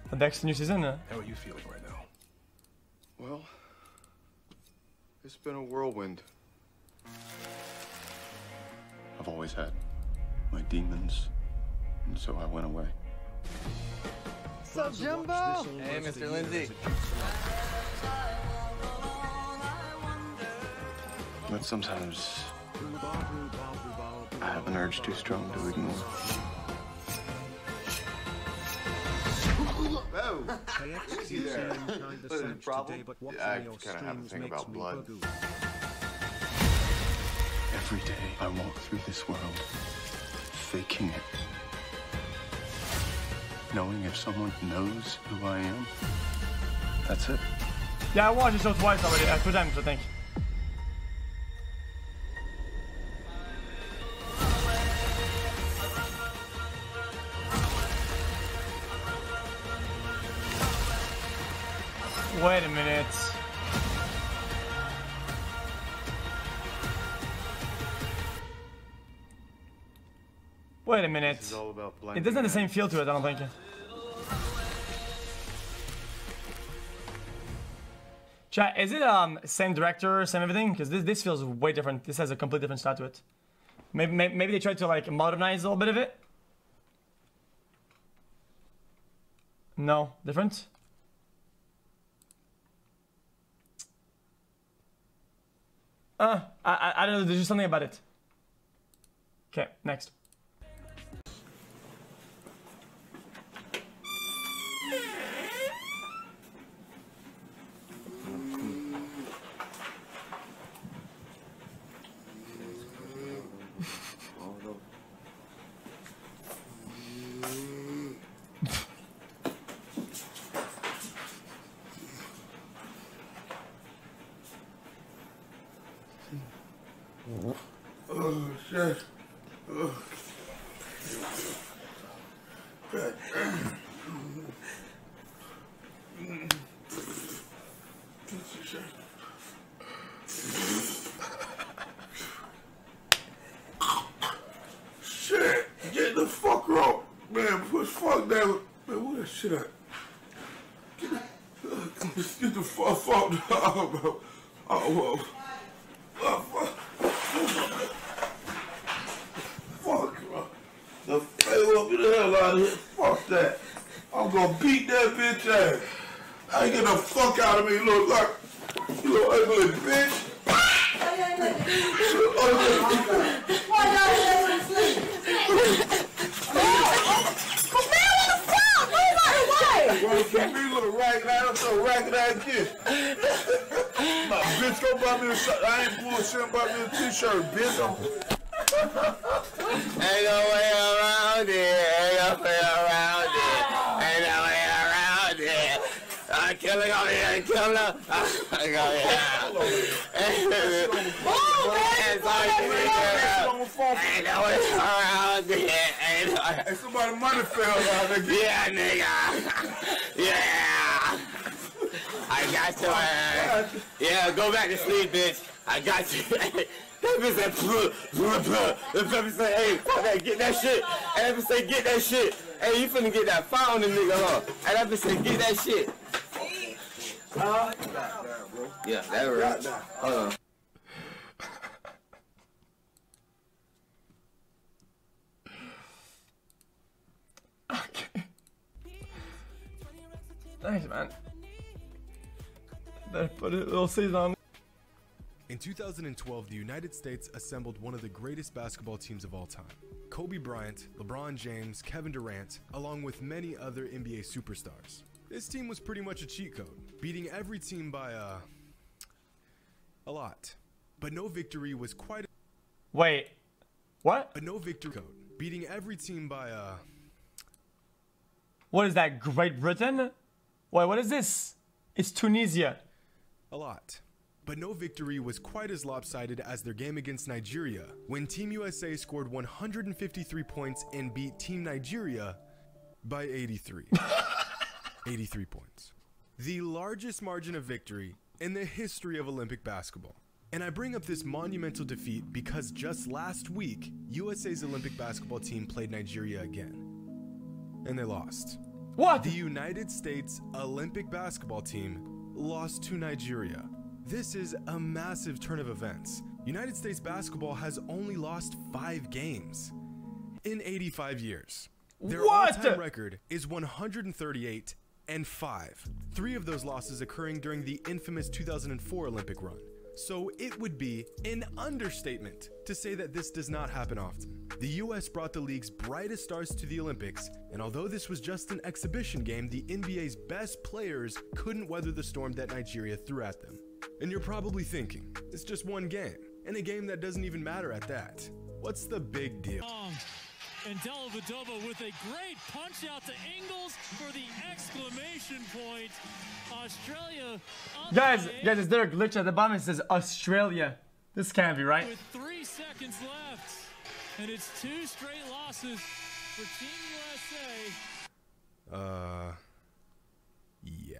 the next new season. How are you feeling right now? Well, it's been a whirlwind. I've always had my demons, and so I went away. What's up, Jumbo? Hey, Mr. Lindsay. But sometimes I have an urge too strong to ignore. Oh, xQc there. kinda sad today, but watching I your kind of have a streams thing makes about me blood. bugoo. Every day I walk through this world, faking it. Knowing if someone knows who I am, that's it. Yeah, I watched the show twice already. 2 times, I think. Wait a minute. Wait a minute. This is all about It doesn't have the same feel to it, I don't think. Chat, is it same director, same everything? Because this feels way different. This has a completely different style to it. Maybe they tried to like modernize a little bit of it. No, different. I don't know. There's just something about it. Okay, next. Oh, shit. Oh. Shit, get the fuck up, man. Push fuck that. Man, where that shit at? Get the fuck up, bro. Oh, fuck, bro. The fuck, get the hell out of here. Fuck that. I'm gonna beat that bitch ass. I ain't get the fuck out of me, you little ugly bitch. You ugly me little ragged ass, so ragged ass bitch. My bitch go buy me a shirt. I ain't bullshit about me a t-shirt, bitch. Ain't no way around it. Ain't no way around it. Ain't no way around it. I'm killing all the killer. I'm going out. Ain't no way around it. Ain't no way. Hey, somebody money fell out there. Yeah, nigga. Yeah. I got you. Yeah, go back to sleep, bitch. I got you. That bitch said, the bitch said, hey, fuck that, get that shit. And that bitch said, get that shit. Hey, you finna get that fire on the nigga, huh? And that bitch said, get that shit. Yeah, that right. Hold on. Okay. Thanks, man. Better put a little season on. In 2012, the United States assembled one of the greatest basketball teams of all time. Kobe Bryant, LeBron James, Kevin Durant, along with many other NBA superstars. This team was pretty much a cheat code, beating every team by a lot. But no victory was quite Wait. What? But no victory code, beating every team by What is that? Great Britain? Wait, what is this? It's Tunisia. a lot. But no victory was quite as lopsided as their game against Nigeria, when Team USA scored 153 points and beat Team Nigeria by 83. 83 points. The largest margin of victory in the history of Olympic basketball. And I bring up this monumental defeat because just last week, USA's Olympic basketball team played Nigeria again. And they lost. What? The United States Olympic basketball team lost to Nigeria. This is a massive turn of events. United States basketball has only lost 5 games in 85 years. Their all-time record is 138-5. 3 of those losses occurring during the infamous 2004 Olympic run. So it would be an understatement to say that this does not happen often. The US brought the league's brightest stars to the Olympics, and although this was just an exhibition game, the NBA's best players couldn't weather the storm that Nigeria threw at them. And you're probably thinking, it's just one game, and a game that doesn't even matter at that. What's the big deal? And Dellavedova with a great punch out to Ingles for the exclamation point. Australia. Guys, is there a glitch at the bottom? It says Australia. This can't be right. With 3 seconds left, and it's 2 straight losses for Team USA. Yeah.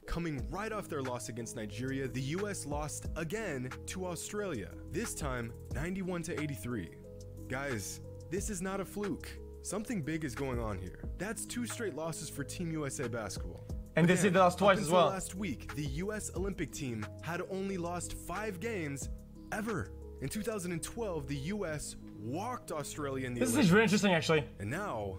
Coming right off their loss against Nigeria, the US lost again to Australia. This time, 91-83. Guys, this is not a fluke. Something big is going on here. That's 2 straight losses for Team USA basketball. And they lost twice as well. Last week, the US Olympic team had only lost 5 games ever. In 2012, the US walked Australia in the Olympics. This is really interesting, actually. And now,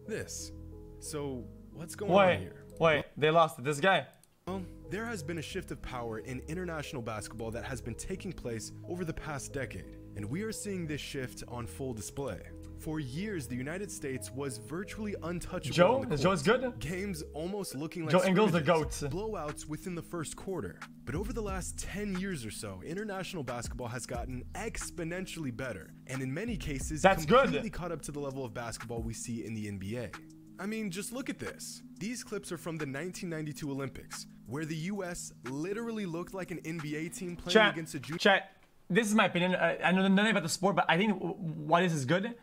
this. So, what's going on here? Wait, they lost to this guy. Well, there has been a shift of power in international basketball that has been taking place over the past decade, and we are seeing this shift on full display. For years, the United States was virtually untouchable. Joe is good. Games almost looking like Joe Ingles the GOAT. Blowouts within the first quarter. But over the last 10 years or so, international basketball has gotten exponentially better, and in many cases, completely caught up to the level of basketball we see in the NBA. I mean, just look at this. These clips are from the 1992 Olympics, where the US literally looked like an NBA team playing against a junior. Chat, this is my opinion. I know nothing about the sport, but I think why this is good,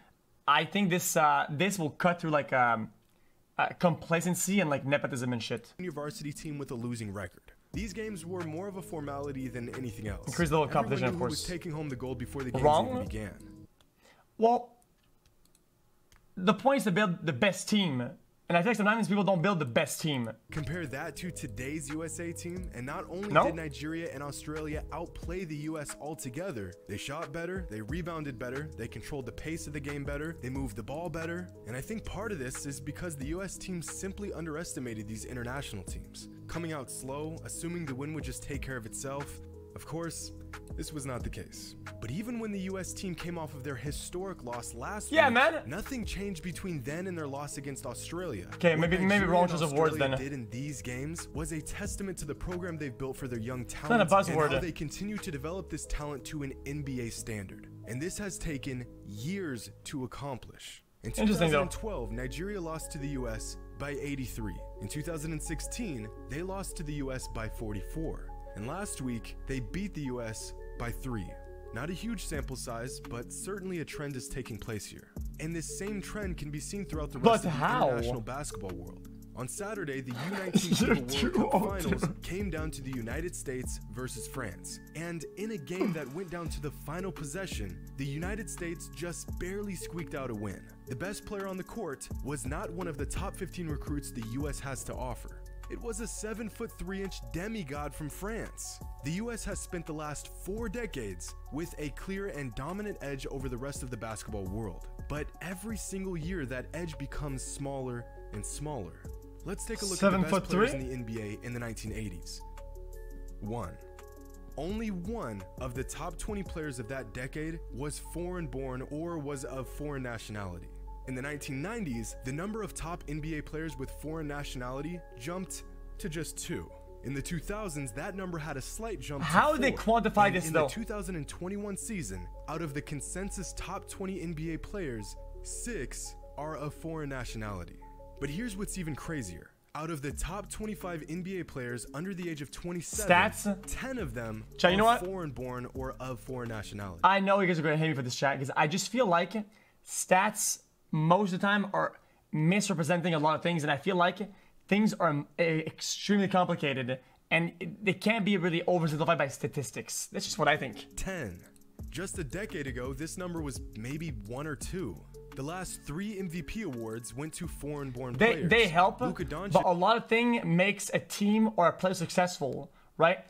I think this will cut through like complacency and like nepotism and shit. Your varsity team with a losing record. These games were more of a formality than anything else. Increase the level of competition, of course. Was taking home the gold before the games even began. Well, the point is to build the best team. And I think sometimes people don't build the best team. Compare that to today's USA team, and not only did Nigeria and Australia outplay the US altogether, they shot better, they rebounded better, they controlled the pace of the game better, they moved the ball better, and I think part of this is because the US team simply underestimated these international teams. Coming out slow, assuming the win would just take care of itself. Of course, this was not the case. But even when the US team came off of their historic loss last week, nothing changed between then and their loss against Australia. Okay, maybe wrong choice of words then. Did in these games was a testament to the program they've built for their young talent and how they continue to develop this talent to an NBA standard. And this has taken years to accomplish. In 2012, Nigeria lost to the US by 83. In 2016, they lost to the US by 44. And last week, they beat the US by 3. Not a huge sample size, but certainly a trend is taking place here. And this same trend can be seen throughout the rest of the international basketball world. On Saturday, the U19 FIBA World Cup Finals came down to the United States versus France. And in a game that went down to the final possession, the United States just barely squeaked out a win. The best player on the court was not one of the top 15 recruits the US has to offer. It was a 7'3" demigod from France. The US has spent the last 4 decades with a clear and dominant edge over the rest of the basketball world. But every single year, that edge becomes smaller and smaller. Let's take a look at the best players in the NBA in the 1980s. 1. Only one of the top 20 players of that decade was foreign-born or was of foreign nationality. In the 1990s, the number of top NBA players with foreign nationality jumped to just 2. In the 2000s, that number had a slight jump to 4. How do they quantify this though? In the 2021 season, out of the consensus top 20 NBA players, 6 are of foreign nationality. But here's what's even crazier. Out of the top 25 NBA players under the age of 27, 10 of them are foreign-born or of foreign nationality. I know you guys are going to hate me for this chat because I just feel like stats most of the time are misrepresenting a lot of things, and I feel like things are extremely complicated and they can't be really oversimplified by statistics. That's just what I think. 10. Just a decade ago, this number was maybe 1 or 2. The last 3 MVP awards went to foreign-born players. They help, Luka Doncic, but a lot of thing makes a team or a player successful, right?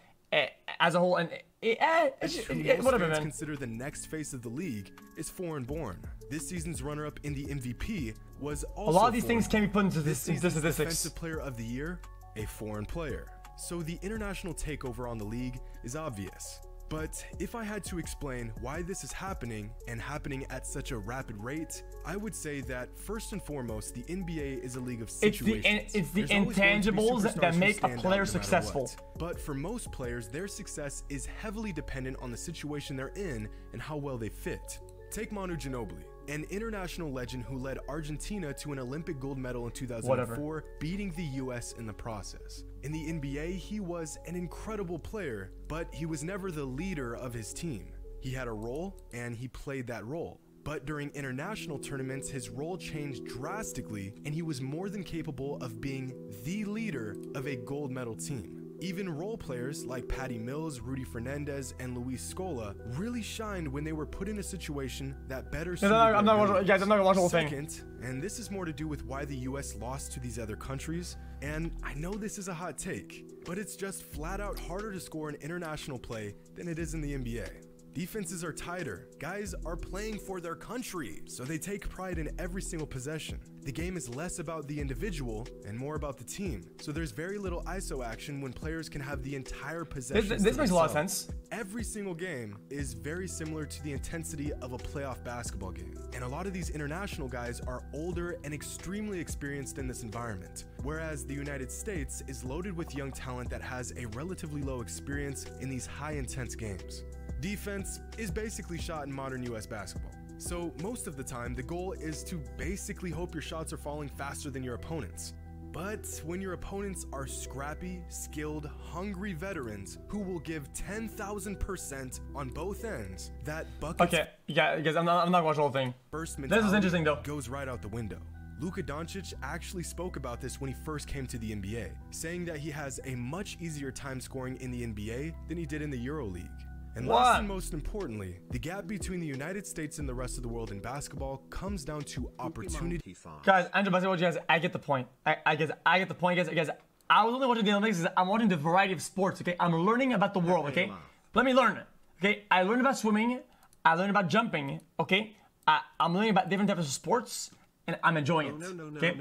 As a whole, and most whatever, fans man. consider the next face of the league is foreign-born. This season's runner-up in the MVP was also A lot of these things foreign. can be put into This season's statistics. Defensive Player of the Year, a foreign player. So the international takeover on the league is obvious. But if I had to explain why this is happening and happening at such a rapid rate, I would say that first and foremost, the NBA is a league of situations. It's the There's always going to be intangibles superstars that who make a stand out player no matter successful. what. But for most players, their success is heavily dependent on the situation they're in and how well they fit. Take Manu Ginobili, an international legend who led Argentina to an Olympic gold medal in 2004, beating the US in the process. In the NBA, he was an incredible player, but he was never the leader of his team. He had a role, and he played that role. But during international tournaments, his role changed drastically, and he was more than capable of being the leader of a gold medal team. Even role players like Patty Mills, Rudy Fernandez, and Luis Scola really shined when they were put in a situation that better suited I'm not their guys, I'm not gonna watch the whole thing. Second, and this is more to do with why the US lost to these other countries, and I know this is a hot take, but it's just flat out harder to score in international play than it is in the NBA. Defenses are tighter, guys are playing for their country, so they take pride in every single possession. The game is less about the individual and more about the team, so there's very little ISO action when players can have the entire possession. This makes a lot of sense. Every single game is very similar to the intensity of a playoff basketball game, and a lot of these international guys are older and extremely experienced in this environment, whereas the United States is loaded with young talent that has a relatively low experience in these high intense games. Defense is basically shot in modern US basketball. So most of the time, the goal is to basically hope your shots are falling faster than your opponents. But when your opponents are scrappy, skilled, hungry veterans who will give 10,000% on both ends, that bucket Okay, yeah, guys, I'm not watching the whole thing. first This is mentality interesting though. goes right out the window. Luka Doncic actually spoke about this when he first came to the NBA, saying that he has a much easier time scoring in the NBA than he did in the EuroLeague. And last and most importantly, the gap between the United States and the rest of the world in basketball comes down to opportunity. Guys, Andrew, you guys, I get the point. I get the point, guys. I was only watching the Olympics because I'm watching the variety of sports, okay? I'm learning about the world, okay? Let me learn, okay? I learned about swimming. I learned about jumping, okay? I'm learning about different types of sports, and I'm enjoying it, okay?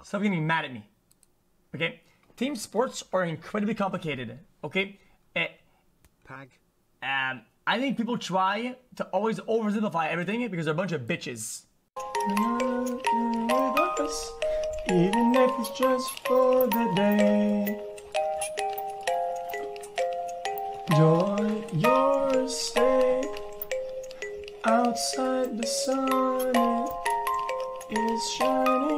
Stop getting mad at me, okay? Team sports are incredibly complicated, okay? I think people try to always oversimplify everything because they're a bunch of bitches. Even if it's just for the day. Joy, your stay. Outside the sun is shining.